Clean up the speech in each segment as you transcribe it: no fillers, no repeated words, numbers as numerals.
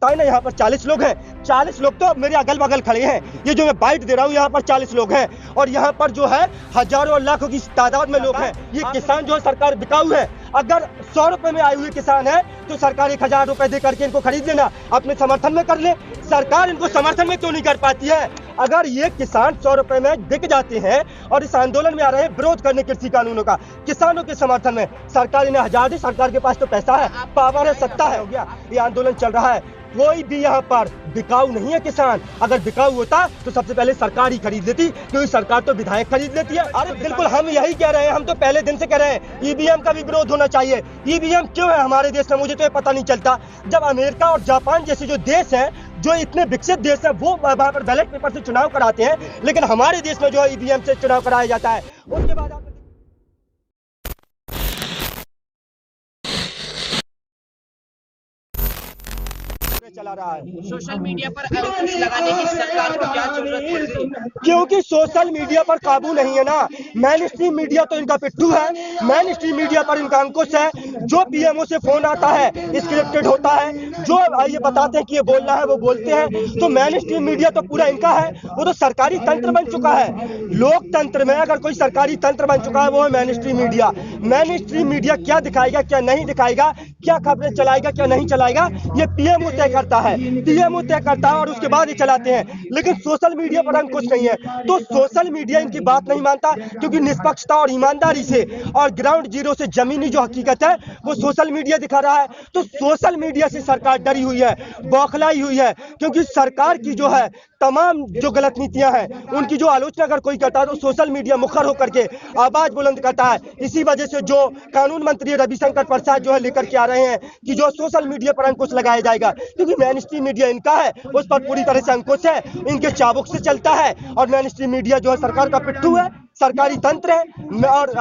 बताए ना, यहाँ पर 40 लोग हैं। 40 लोग तो मेरे अगल बगल खड़े हैं। ये जो मैं बाइट दे रहा हूँ, यहाँ पर 40 लोग हैं और यहाँ पर जो है हजारों और लाखों की तादाद में लोग हैं। ये किसान जो है सरकार बिकाऊ है। अगर 100 रुपए में आए हुए किसान है तो सरकार 1000 रुपए दे करके इनको खरीद लेना, अपने समर्थन में कर ले। सरकार इनको समर्थन में क्यों नहीं कर पाती है? अगर ये किसान 100 रुपए में बिक जाते हैं और इस आंदोलन में आ रहे हैं विरोध करने कृषि कानूनों का, किसानों के समर्थन में, सरकार इन्हें 1000 दी। सरकार के पास तो पैसा है, पावर है, सत्ता है, हो गया, ये आंदोलन चल रहा है। कोई भी यहाँ पर बिकाऊ नहीं है किसान। अगर बिकाऊ होता तो सबसे पहले सरकार ही खरीद लेती, क्योंकि सरकार तो विधायक खरीद लेती है। अरे बिल्कुल, हम यही कह रहे हैं, हम तो पहले दिन से कह रहे हैं ईवीएम का भी विरोध होना चाहिए। ईवीएम क्यों है हमारे देश में, मुझे तो ये पता नहीं चलता। जब अमेरिका और जापान जैसे जो देश हैं, जो इतने विकसित देश है, वो वहाँ पर बैलेट पेपर से चुनाव कराते हैं, लेकिन हमारे देश में जो है ईवीएम से चुनाव कराया जाता है। उसके बाद चला रहा है सोशल मीडिया पर अंकुश लगाने की सरकार को क्या जरूरत पड़ गई? क्योंकि सोशल मीडिया पर काबू नहीं है ना। मेन स्ट्रीम मीडिया तो इनका पिट्ठू है, मेन स्ट्रीम मीडिया पर इनका अंकुश है। जो पीएमओ से फोन आता है स्क्रिप्टेड होता है, जो ये बताते हैं कि ये बोलना है वो बोलते हैं। तो मेन स्ट्रीम मीडिया तो पूरा इनका है, वो तो सरकारी तंत्र बन चुका है। लोकतंत्र में अगर कोई सरकारी तंत्र बन चुका है वो है main stream media. Main stream media क्या दिखाएगा क्या नहीं दिखाएगा, क्या खबरें चलाएगा क्या नहीं चलाएगा, ये पीएमओ तय करता है। पीएमओ तय करता है और उसके बाद ये चलाते हैं। लेकिन सोशल मीडिया पर अंकुश नहीं है, तो सोशल मीडिया इनकी बात नहीं मानता, क्योंकि निष्पक्षता और ईमानदारी से और ग्राउंड जीरो से जमीनी जो हकीकत है वो सोशल मीडिया दिखा रहा है। तो सोशल मीडिया से सरकार डरी हुई है, बौखलाई हुई है, क्योंकि सरकार की जो है तमाम जो गलत नीतियां हैं उनकी जो आलोचना अगर कोई करता है तो सोशल मीडिया मुखर होकर के आवाज बुलंद करता है। इसी वजह से जो कानून मंत्री रविशंकर प्रसाद जो है लेकर के आ रहे हैं कि जो सोशल मीडिया पर अंकुश लगाया जाएगा, क्योंकि मेन स्ट्रीम मीडिया इनका है, उस पर पूरी तरह से अंकुश है, इनके चाबुक से चलता है। और मेन स्ट्रीम मीडिया जो है सरकार का पिट्ठू है, सरकारी तंत्र है और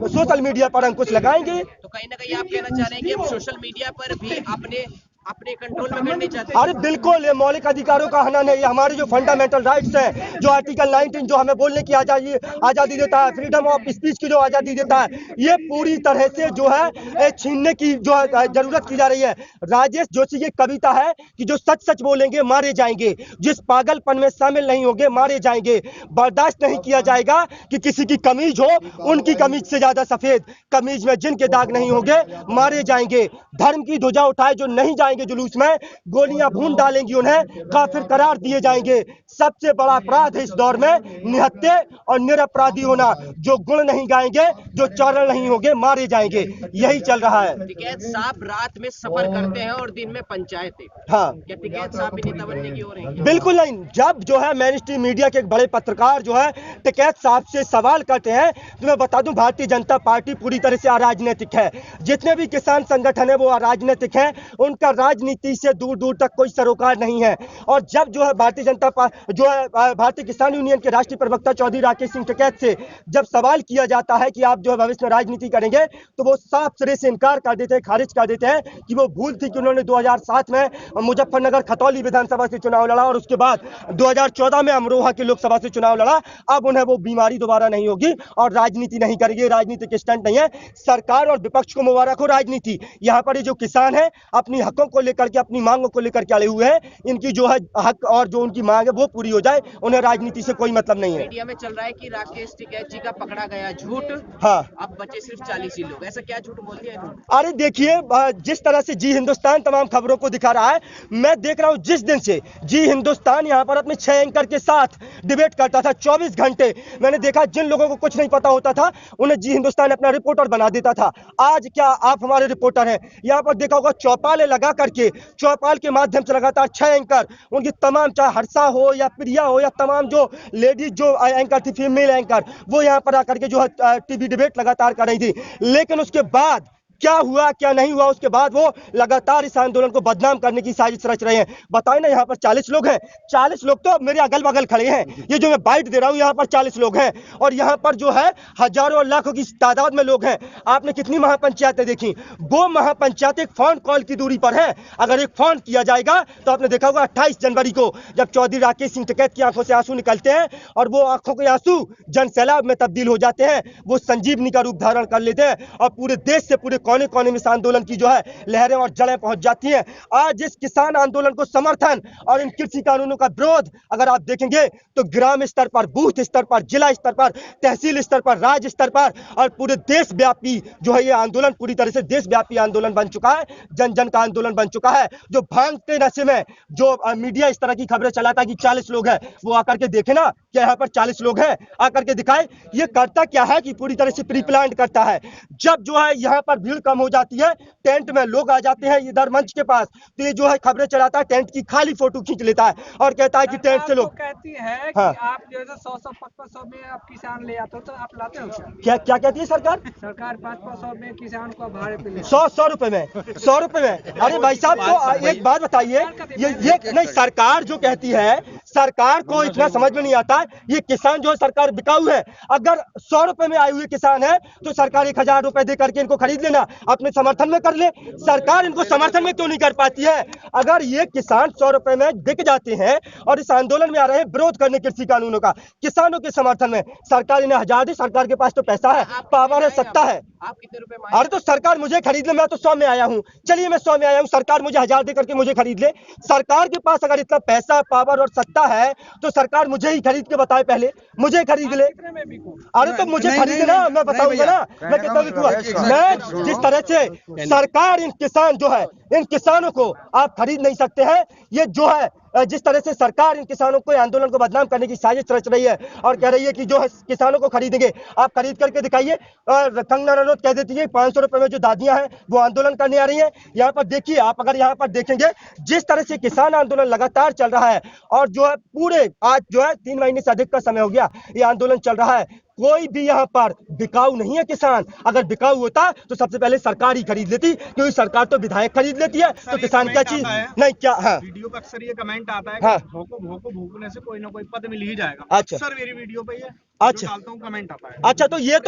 सोशल मीडिया पर अंकुश लगाएंगे। तो कहीं ना कहीं आप कहना चाह रहे हैं कि हम सोशल मीडिया पर भी अपने कंट्रोल में करने चाहते हैं? अरे बिल्कुल, ये मौलिक अधिकारों का हनन है। ये हमारे जो फंडामेंटल राइट्स हैं, जो आर्टिकल 19 जो हमें बोलने की आजादी देता है, फ्रीडम ऑफ स्पीच की जो आजादी देता है, ये पूरी तरह से जो है छीनने की जो जरूरत की जा रही है। राजेश जोशी की कविता है कि जो सच सच बोलेंगे मारे जाएंगे, जिस पागलपन में शामिल नहीं होंगे मारे जाएंगे। बर्दाश्त नहीं किया जाएगा कि किसी की कमीज हो उनकी कमीज से ज्यादा सफेद, कमीज में जिनके दाग नहीं होंगे मारे जाएंगे। धर्म की ध्वजा उठाए जो नहीं जाएंगे जुलूस में, गोलियां भून डालेंगी, उन्हें काफिर करार दिए जाएंगे। सबसे बड़ा अपराध है इस दौर में निहत्थे और निरपराधी होना। जो गुण नहीं गाएंगे, जो चरण नहीं होंगे मारे जाएंगे। यही चल रहा है। टिकैत साहब रात में सफर करते हैं और दिन में पंचायतें। हाँ, क्या टिकैत साहब भी नेता बनने की ओर हैं? बिल्कुल नहीं। जब जो है मेन स्ट्रीम मीडिया के एक बड़े पत्रकार जो है टिकैत साहब से सवाल करते हैं, तो मैं बता दूं भारतीय जनता पार्टी पूरी तरह से अराजनीतिक है। जितने भी किसान संगठन है वो अराजनीतिक है, उनका राजनीति से दूर दूर तक कोई सरोकार नहीं है। और जब जो है भारतीय किसान यूनियन के राष्ट्रीय प्रवक्ता चौधरी राकेश सिंह टिकैत से जब सवाल किया जाता है कि आप जो है भविष्य में राजनीति करेंगे, तो वो साफ सिरे से इनकार कर देते हैं, खारिज कर देते हैं कि वो भूल थी कि उन्होंने 2007 में मुजफ्फरनगर खतौली विधानसभा से चुनाव लड़ा और उसके बाद 2014 में अमरोहा की लोकसभा से चुनाव लड़ा। अब उन्हें वो बीमारी दोबारा नहीं होगी और राजनीति नहीं करेंगे। राजनीतिक स्टंट नहीं है। सरकार और विपक्ष को मुबारक हो राजनीति। यहाँ पर ये जो किसान है अपनी हकों को लेकर के, अपनी मांगों को लेकर के आए हुए हैं, इनकी जो है हक और जो उनकी मांग है वो पूरी हो जाए, उन्हें राजनीति से कोई मतलब नहीं है। मीडिया में चल रहा है कि राकेश टिकैत जी का पकड़ा गया झूठ, हाँ, अब बचे सिर्फ 40 ही लोग। ऐसा क्या झूठ बोल दिया इन्होंने? अरे देखिए, जिस तरह से जी हिंदुस्तान तमाम खबरों को दिखा रहा है, मैं देख रहा हूं जिस दिन से जी हिंदुस्तान यहाँ पर अपने 6 एंकर के साथ डिबेट करता था 24 घंटे, मैंने देखा जिन लोगों को कुछ नहीं पता होता था उन्हें जी हिंदुस्तान अपना रिपोर्टर बना देता था। आज क्या आप हमारे रिपोर्टर हैं? यहाँ पर देखा होगा चौपाले लगा करके, चौपाल के माध्यम से लगातार 6 एंकर, उनकी तमाम, चाहे हर्षा हो या प्रिया हो या तमाम जो लेडीज जो एंकर थी, फीमेल एंकर, वो यहाँ पर आकर के जो है टीवी डिबेट लगातार कर रही थी। लेकिन उसके बाद क्या हुआ क्या नहीं हुआ, उसके बाद वो लगातार इस आंदोलन को बदनाम करने की साजिश रच रहे हैं। बताए ना, यहाँ पर 40 लोग हैं। 40 लोग तो मेरे अगल बगल खड़े हैं। ये जो मैं बाइट दे रहा हूँ, यहाँ पर 40 लोग हैं और यहाँ पर जो है हजारों और लाखों की तादाद में लोग हैं। आपने कितनी महापंचायतें देखी? वो महापंचायत एक फोन कॉल की दूरी पर है। अगर एक फोन किया जाएगा तो आपने देखा होगा 28 जनवरी को जब चौधरी राकेश सिंह टिकैत की आंखों से आंसू निकलते हैं और वो आंखों के आंसू जन सैलाब में तब्दील हो जाते हैं, वो संजीवनी का रूप धारण कर लेते हैं और पूरे देश से, पूरे कोने कोने में इस आंदोलन की जो है लहरें और जड़ें पहुंच जाती हैं। आज इस किसान आंदोलन को समर्थन और इन कृषि कानूनों का विरोध अगर आप देखेंगे तो ग्राम स्तर पर, बूथ स्तर पर, जिला स्तर पर, तहसील स्तर पर, राज्य स्तर पर और पूरे देशव्यापी जो है ये आंदोलन पूरी तरह से देशव्यापी आंदोलन बन चुका है, जन जन का आंदोलन बन चुका है। जो भांग के नशे में जो मीडिया इस तरह की खबरें चलाता है कि 40 लोग हैं, वो आकर के देखे ना कि यहाँ पर 40 लोग हैं, आकर के दिखाए। ये करता क्या है कि पूरी तरह से प्री प्लान करता है। जब जो है यहाँ पर भीड़ कम हो जाती है, टेंट में लोग आ जाते हैं इधर मंच के पास, तो ये जो है खबरें चलाता है, टेंट की खाली फोटो खींच लेता है और कहता है कि टेंट से लोग कहती है कि हाँ। आप जो है 100-100 में आप किसान ले आते हो, तो आप लाते हो क्या क्या कहती है सरकार? सरकार 500 में किसान को भाड़े पे ले 100 रुपए में, 100 रुपए में। अरे भाई साहब, तो एक बात बताइए, ये नहीं, सरकार जो कहती है, सरकार को इतना समझ में नहीं आता, ये किसान जो है सरकार बिकाऊ है। अगर 100 रुपए में आए हुए किसान है तो सरकार 1000 रुपए दे करके इनको खरीद लेना, अपने समर्थन में कर ले। सरकार इनको समर्थन में क्यों नहीं कर पाती है? अगर ये किसान 100 रुपए में बिक जाते हैं और इस आंदोलन में आ रहे हैं विरोध करने कृषि कानूनों का, किसानों के समर्थन में, सरकार इन्हें 1000 दे, सरकार के पास तो पैसा है, पावर है, सत्ता है। आप कितने रुपए में आए? अरे तो सरकार मुझे खरीद ले, मैं तो 100 में आया हूँ, चलिए मैं 100 में आया हूँ, सरकार मुझे 1000 दे करके मुझे खरीद ले। सरकार के पास अगर इतना पैसा, पावर और सत्ता है तो सरकार मुझे ही खरीद के बताए, पहले मुझे खरीद ले। कितने में बिको? अरे तो मुझे खरीदना, मैं बताऊंगा ना मैं कितना बिकूंगा। मैं जिस तरह से सरकार इन किसान जो है, इन किसानों को आप खरीद नहीं सकते हैं। ये जो है जिस तरह से सरकार इन किसानों को, आंदोलन को बदनाम करने की साजिश रच रही है और कह रही है कि जो है किसानों को खरीदेंगे, आप खरीद करके दिखाइए। और कंगना रनौत कह देती है 500 रुपए में जो दादियां हैं वो आंदोलन करने आ रही हैं। यहाँ पर देखिए, आप अगर यहाँ पर देखेंगे जिस तरह से किसान आंदोलन लगातार चल रहा है और जो है पूरे आज जो है 3 महीने से अधिक का समय हो गया ये आंदोलन चल रहा है, कोई भी यहाँ पर बिकाऊ नहीं है किसान। अगर बिकाऊ होता तो सबसे पहले सरकार ही खरीद लेती, क्योंकि सरकार तो विधायक खरीद लेती है, तो किसान क्या चीज नहीं क्या। हाँ, वीडियो पे अक्सर ये कमेंट आता है हाँ। कि भोको भोको भोकने से कोई ना कोई पद मिल ही जाएगा। अच्छा। अक्सर मेरी वीडियो पे ये अच्छा। डालता हूँ, कमेंट आता है। अच्छा, तो ये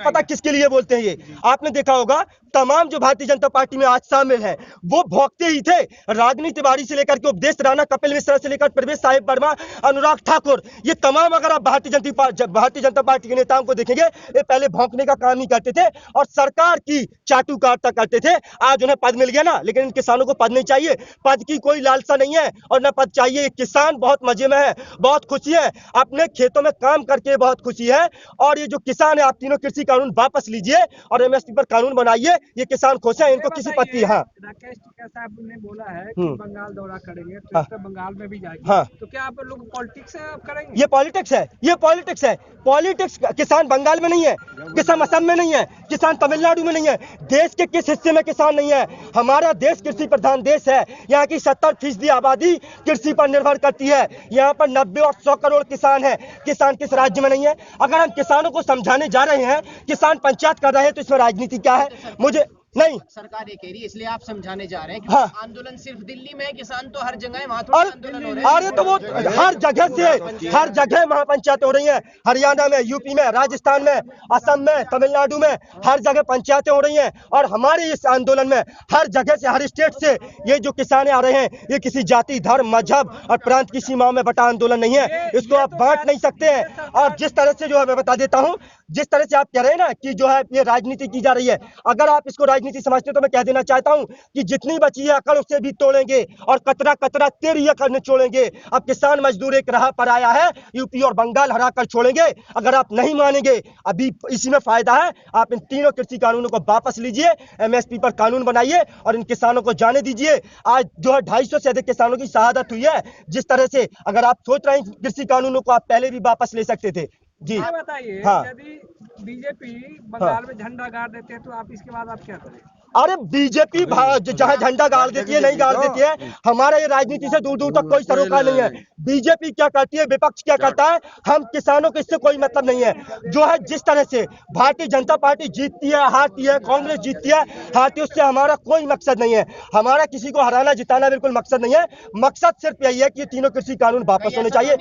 पता किसके लिए बोलते हैं? ये आपने देखा होगा, तमाम जो भारतीय जनता पार्टी में आज शामिल हैं वो भोंकते ही थे। राजनीति तिवारी से लेकर के उपदेश राणा, कपिल मिश्रा से लेकर प्रवेश साहिब वर्मा, अनुराग ठाकुर, ये तमाम अगर आप भारतीय जनता पार्टी के नेताओं को देखेंगे, ये पहले भौंकने का काम ही करते थे और सरकार की चाटुकारिता करते थे। आज उन्हें पद मिल गया ना, लेकिन इन किसानों को पद नहीं चाहिए, पद की कोई लालसा नहीं है और न पद चाहिए। किसान बहुत मजे में है, बहुत खुशी है, अपने खेतों में काम करके बहुत खुशी है। और ये जो किसान है, आप तीनों कृषि कानून वापस लीजिए और एमएसपी पर कानून बनाइए, ये किसान खुश है, इनको किसी पद की। हाँ, राकेश टिकैत साहब ने बोला है कि बंगाल दौरा करेंगे, तो हाँ। इस पे बंगाल में भी जाएंगे। हाँ। तो क्या आप लोग पॉलिटिक्स करेंगे? ये पॉलिटिक्स है, ये पॉलिटिक्स है। पॉलिटिक्स, किसान बंगाल में नहीं है, किसान असम में नहीं है, किसान तमिलनाडु में नहीं है, देश के किस हिस्से में किसान नहीं है। हमारा देश कृषि प्रधान देश है, यहाँ की 70% आबादी कृषि पर निर्भर करती है। यहाँ पर 90 और 100 करोड़ किसान है। किसान किस राज्य में नहीं है? अगर हम किसानों को समझाने जा रहे हैं, किसान पंचायत कर रहे हैं, तो इसमें राजनीति क्या है? मुझे नहीं, सरकार ये कह रही है, इसलिए आप समझाने जा रहे हैं कि हाँ। आंदोलन सिर्फ दिल्ली में है, किसान तो हर जगह है, वहाँ थोड़ा आंदोलन हो रहे हैं। अरे तो वो हर जगह से, हर जगह महापंचायत हो रही हैं, हरियाणा में, यूपी में, राजस्थान में, असम में, तमिलनाडु में, हर जगह पंचायतें हो रही हैं। और हमारे इस आंदोलन में हर जगह से, हर स्टेट से ये जो किसान आ रहे हैं, ये किसी जाति, धर्म, मजहब और प्रांत की सीमाओं में बटा आंदोलन नहीं है, इसको आप बांट नहीं सकते हैं। और जिस तरह से जो है मैं बता देता हूँ, जिस तरह से आप कह रहे हैं ना कि जो है ये राजनीति की जा रही है, अगर आप इसको राजनीति समझते तो मैं कह देना चाहता हूं कि जितनी बची है अकड़ उसे भी तोड़ेंगे और कतरा कतरा तेरी अकड़ में छोड़ेंगे। अब किसान मजदूर एक राह पर आया है, यूपी और बंगाल हरा कर छोड़ेंगे। अगर आप नहीं मानेंगे, अभी इसी में फायदा है, आप इन तीनों कृषि कानूनों को वापस लीजिए, एमएसपी पर कानून बनाइए और इन किसानों को जाने दीजिए। आज जो है 250 से अधिक किसानों की शहादत हुई है। जिस तरह से अगर आप सोच रहे हैं कृषि कानूनों को आप पहले भी वापस ले सकते थे। जी ये बताइए, हाँ। यदि बीजेपी बंगाल में झंडा गाड़ देते हैं तो आप इसके बाद आप क्या करें? अरे बीजेपी जहाँ झंडा गाड़ देती है, नहीं गाड़ देती है, हमारा ये राजनीति से दूर दूर तक कोई सरोकार नहीं है। बीजेपी क्या करती है, विपक्ष क्या करता है, हम किसानों को इससे कोई मतलब नहीं है। जो है जिस तरह से भारतीय जनता पार्टी जीतती है, हारती है, कांग्रेस जीतती है, हारती है, उससे हमारा कोई मकसद नहीं है। हमारा किसी को हराना जिताना बिल्कुल मकसद नहीं है। मकसद सिर्फ यही है कि तीनों कृषि कानून वापस होने चाहिए।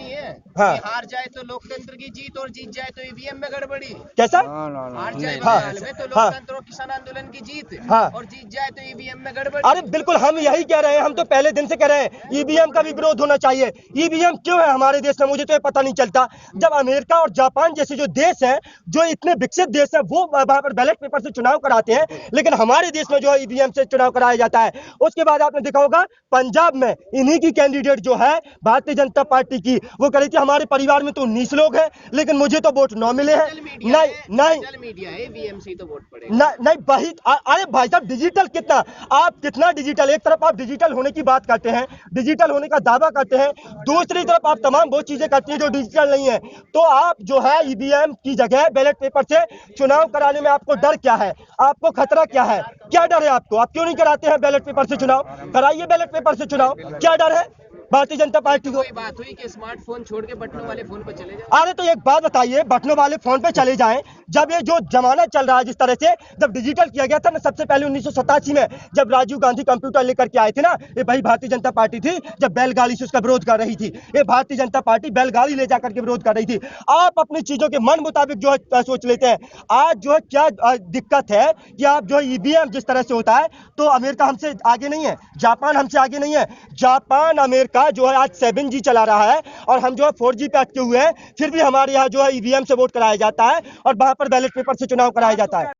हाँ, हार जाए तो लोकतंत्र की जीत और जीत जाए तो ईवीएम में गड़बड़ी। कैसा? हार जाए हाँ, बंगाल में तो लोकतंत्र और किसान आंदोलन की जीत। हाँ। और जीत जाए तो ईवीएम में गड़बड़। अरे बिल्कुल, हम यही कह रहे हैं, हम तो पहले दिन से कह रहे हैं ईवीएम का भी विरोध होना चाहिए। ईवीएम क्यों है हमारे देश में, मुझे तो ये पता नहीं चलता। जब अमेरिका और जापान जैसे जो देश हैं, जो इतने विकसित देश हैं, वो वहां पर बैलेट पेपर से चुनाव कराते हैं, लेकिन हमारे देश में जो है ईवीएम से चुनाव कराया जाता है। उसके बाद आपने देखा होगा पंजाब में इन्हीं की कैंडिडेट जो है भारतीय जनता पार्टी की, वो कह रही थी हमारे परिवार में तो 19 लोग हैं, लेकिन मुझे तो वोट 9 मिले हैं। सोशल मीडिया है, ईवीएम से ही तो वोट पड़ेगा। नहीं वही, अरे भाई साहब डिजिटल कितना, आप कितना डिजिटल, एक तरफ आप डिजिटल होने की बात करते हैं, डिजिटल होने का दावा करते हैं, दूसरी तरफ आप तमाम वो चीजें करती हैं जो डिजिटल नहीं है। तो आप जो है ईवीएम की जगह बैलेट पेपर से चुनाव कराने में आपको डर क्या है, आपको खतरा क्या है, क्या डर है आपको? आप क्यों नहीं कराते हैं बैलेट पेपर से चुनाव? कराइए बैलेट पेपर से चुनाव, क्या डर है भारतीय जनता पार्टी को? कोई बात हुई कि स्मार्टफोन छोड़ के बटनों वाले फोन पर चले जाए। अरे तो एक बात बताइए, बटनों वाले फोन पे चले जाएं। जब ये जो जमाना चल रहा है जिस तरह से, जब डिजिटल किया गया था ना, सबसे पहले 1987 में जब राजीव गांधी कंप्यूटर लेकर के आए थे ना, ये वही भारतीय जनता पार्टी थी जब बैलगाड़ी से उसका विरोध कर रही थी। ये भारतीय जनता पार्टी बैलगाड़ी ले जाकर के विरोध कर रही थी। आप अपनी चीजों के मन मुताबिक जो है सोच लेते हैं। आज जो है क्या दिक्कत है कि आप जो है ईवीएम जिस तरह से होता है, तो अमेरिका हमसे आगे नहीं है, जापान हमसे आगे नहीं है। जापान अमेरिका जो है आज 7G चला रहा है और हम जो है 4G पे अटके हुए हैं, फिर भी हमारे यहाँ जो है ईवीएम से वोट कराया जाता है और वहां पर बैलेट पेपर से चुनाव कराया जाता है।